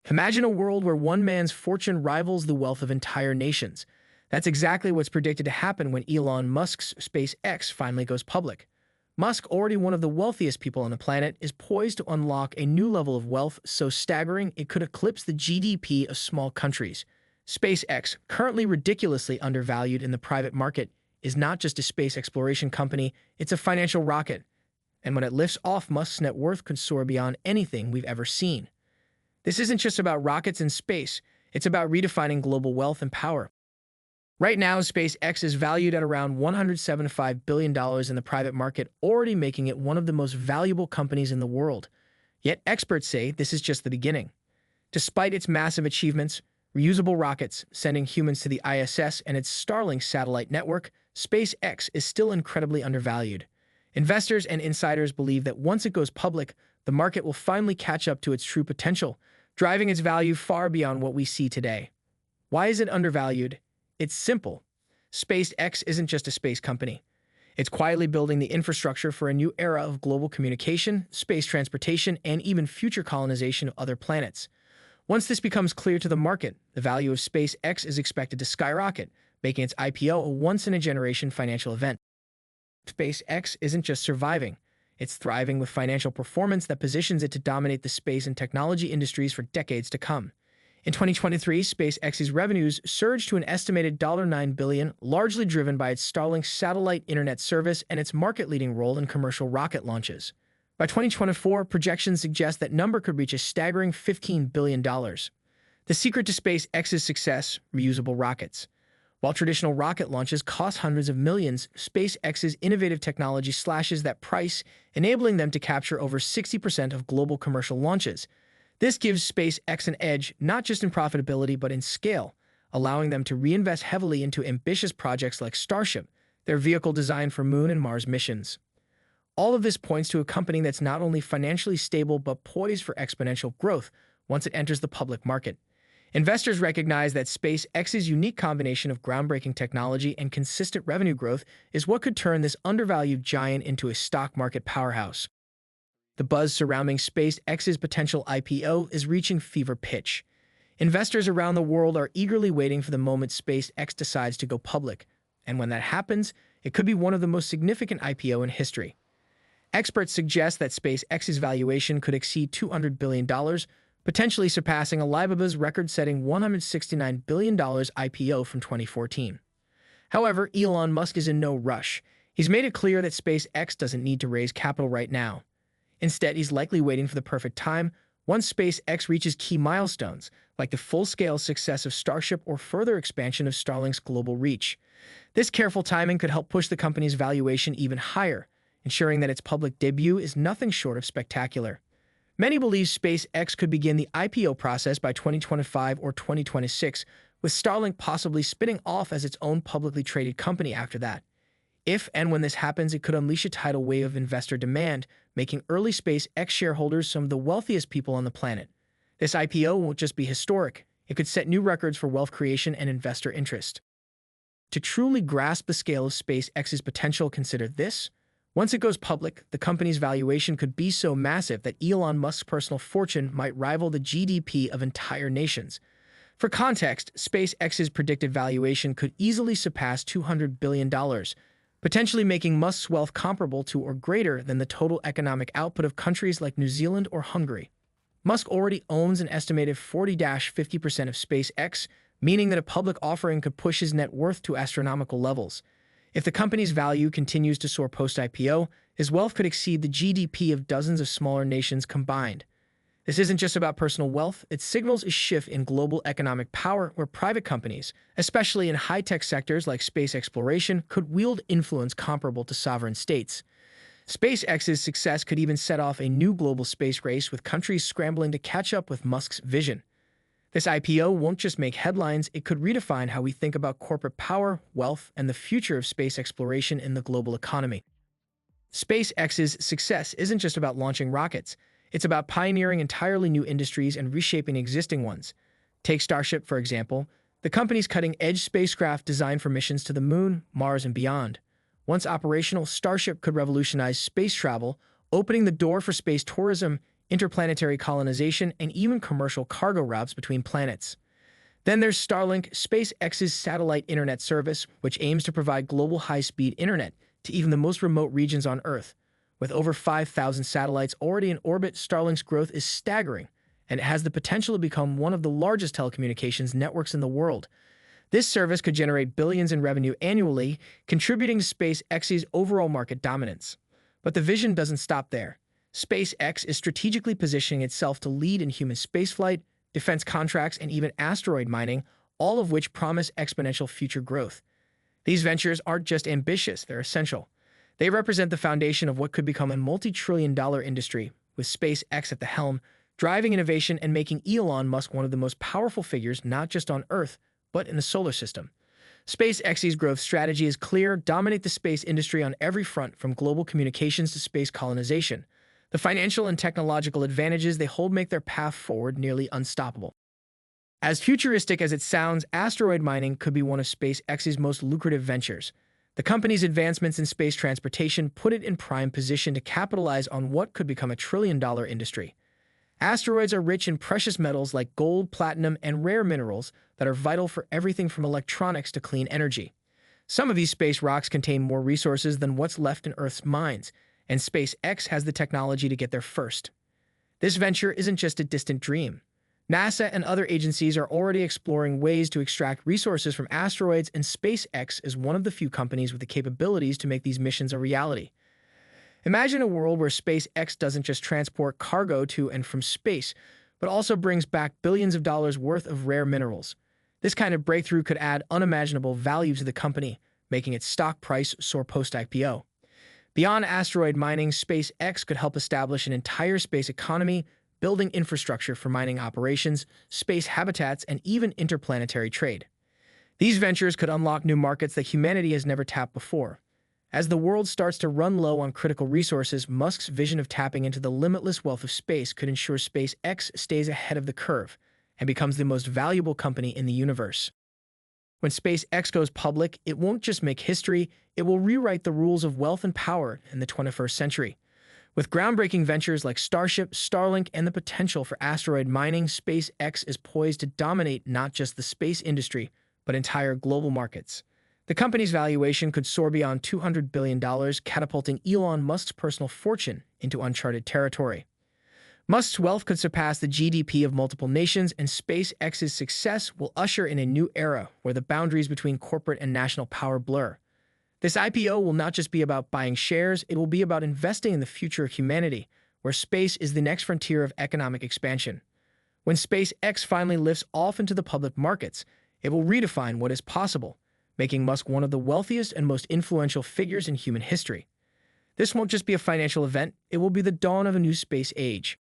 Imagine a world where one man's fortune rivals the wealth of entire nations. That's exactly what's predicted to happen when Elon Musk's SpaceX finally goes public. Musk, already one of the wealthiest people on the planet, is poised to unlock a new level of wealth so staggering it could eclipse the GDP of small countries. SpaceX, currently ridiculously undervalued in the private market, is not just a space exploration company, it's a financial rocket. And when it lifts off, Musk's net worth could soar beyond anything we've ever seen. This isn't just about rockets in space, it's about redefining global wealth and power. Right now, SpaceX is valued at around $175 billion in the private market, already making it one of the most valuable companies in the world. Yet experts say this is just the beginning. Despite its massive achievements, reusable rockets, sending humans to the ISS, and its Starlink satellite network, SpaceX is still incredibly undervalued. Investors and insiders believe that once it goes public, the market will finally catch up to its true potential, driving its value far beyond what we see today. Why is it undervalued? It's simple. SpaceX isn't just a space company. It's quietly building the infrastructure for a new era of global communication, space transportation, and even future colonization of other planets. Once this becomes clear to the market, the value of SpaceX is expected to skyrocket, making its IPO a once-in-a-generation financial event. SpaceX isn't just surviving, it's thriving with financial performance that positions it to dominate the space and technology industries for decades to come. In 2023, SpaceX's revenues surged to an estimated $9 billion, largely driven by its Starlink satellite internet service and its market-leading role in commercial rocket launches. By 2024, projections suggest that number could reach a staggering $15 billion. The secret to SpaceX's success: reusable rockets. While traditional rocket launches cost hundreds of millions, SpaceX's innovative technology slashes that price, enabling them to capture over 60% of global commercial launches. This gives SpaceX an edge not just in profitability but in scale, allowing them to reinvest heavily into ambitious projects like Starship, their vehicle designed for Moon and Mars missions. All of this points to a company that's not only financially stable but poised for exponential growth once it enters the public market. Investors recognize that SpaceX's unique combination of groundbreaking technology and consistent revenue growth is what could turn this undervalued giant into a stock market powerhouse. The buzz surrounding SpaceX's potential IPO is reaching fever pitch. Investors around the world are eagerly waiting for the moment SpaceX decides to go public, and when that happens, it could be one of the most significant IPO in history. Experts suggest that SpaceX's valuation could exceed $200 billion, potentially surpassing Alibaba's record-setting $169 billion IPO from 2014. However, Elon Musk is in no rush. He's made it clear that SpaceX doesn't need to raise capital right now. Instead, he's likely waiting for the perfect time once SpaceX reaches key milestones, like the full-scale success of Starship or further expansion of Starlink's global reach. This careful timing could help push the company's valuation even higher, ensuring that its public debut is nothing short of spectacular. Many believe SpaceX could begin the IPO process by 2025 or 2026, with Starlink possibly spinning off as its own publicly traded company after that. If and when this happens, it could unleash a tidal wave of investor demand, making early SpaceX shareholders some of the wealthiest people on the planet. This IPO won't just be historic, it could set new records for wealth creation and investor interest. To truly grasp the scale of SpaceX's potential, consider this. Once it goes public, the company's valuation could be so massive that Elon Musk's personal fortune might rival the GDP of entire nations. For context, SpaceX's predicted valuation could easily surpass $200 billion, potentially making Musk's wealth comparable to or greater than the total economic output of countries like New Zealand or Hungary. Musk already owns an estimated 40–50% of SpaceX, meaning that a public offering could push his net worth to astronomical levels. If the company's value continues to soar post-IPO, his wealth could exceed the GDP of dozens of smaller nations combined. This isn't just about personal wealth, it signals a shift in global economic power where private companies, especially in high-tech sectors like space exploration, could wield influence comparable to sovereign states. SpaceX's success could even set off a new global space race with countries scrambling to catch up with Musk's vision. This IPO won't just make headlines, it could redefine how we think about corporate power, wealth, and the future of space exploration in the global economy. SpaceX's success isn't just about launching rockets, it's about pioneering entirely new industries and reshaping existing ones. Take Starship, for example, the company's cutting-edge spacecraft designed for missions to the Moon, Mars, and beyond. Once operational, Starship could revolutionize space travel, opening the door for space tourism, interplanetary colonization, and even commercial cargo routes between planets. Then there's Starlink, SpaceX's satellite internet service, which aims to provide global high-speed internet to even the most remote regions on Earth. With over 5,000 satellites already in orbit, Starlink's growth is staggering, and it has the potential to become one of the largest telecommunications networks in the world. This service could generate billions in revenue annually, contributing to SpaceX's overall market dominance. But the vision doesn't stop there. SpaceX is strategically positioning itself to lead in human spaceflight, defense contracts, and even asteroid mining, all of which promise exponential future growth. These ventures aren't just ambitious, they're essential. They represent the foundation of what could become a multi-trillion-dollar industry, with SpaceX at the helm, driving innovation and making Elon Musk one of the most powerful figures not just on Earth, but in the solar system. SpaceX's growth strategy is clear: dominate the space industry on every front, from global communications to space colonization. The financial and technological advantages they hold make their path forward nearly unstoppable. As futuristic as it sounds, asteroid mining could be one of SpaceX's most lucrative ventures. The company's advancements in space transportation put it in prime position to capitalize on what could become a trillion-dollar industry. Asteroids are rich in precious metals like gold, platinum, and rare minerals that are vital for everything from electronics to clean energy. Some of these space rocks contain more resources than what's left in Earth's mines, and SpaceX has the technology to get there first. This venture isn't just a distant dream. NASA and other agencies are already exploring ways to extract resources from asteroids, and SpaceX is one of the few companies with the capabilities to make these missions a reality. Imagine a world where SpaceX doesn't just transport cargo to and from space, but also brings back billions of dollars worth of rare minerals. This kind of breakthrough could add unimaginable value to the company, making its stock price soar post-IPO. Beyond asteroid mining, SpaceX could help establish an entire space economy, building infrastructure for mining operations, space habitats, and even interplanetary trade. These ventures could unlock new markets that humanity has never tapped before. As the world starts to run low on critical resources, Musk's vision of tapping into the limitless wealth of space could ensure SpaceX stays ahead of the curve and becomes the most valuable company in the universe. When SpaceX goes public, it won't just make history, it will rewrite the rules of wealth and power in the 21st century. With groundbreaking ventures like Starship, Starlink, and the potential for asteroid mining, SpaceX is poised to dominate not just the space industry, but entire global markets. The company's valuation could soar beyond $200 billion, catapulting Elon Musk's personal fortune into uncharted territory. Musk's wealth could surpass the GDP of multiple nations, and SpaceX's success will usher in a new era where the boundaries between corporate and national power blur. This IPO will not just be about buying shares, it will be about investing in the future of humanity, where space is the next frontier of economic expansion. When SpaceX finally lifts off into the public markets, it will redefine what is possible, making Musk one of the wealthiest and most influential figures in human history. This won't just be a financial event, it will be the dawn of a new space age.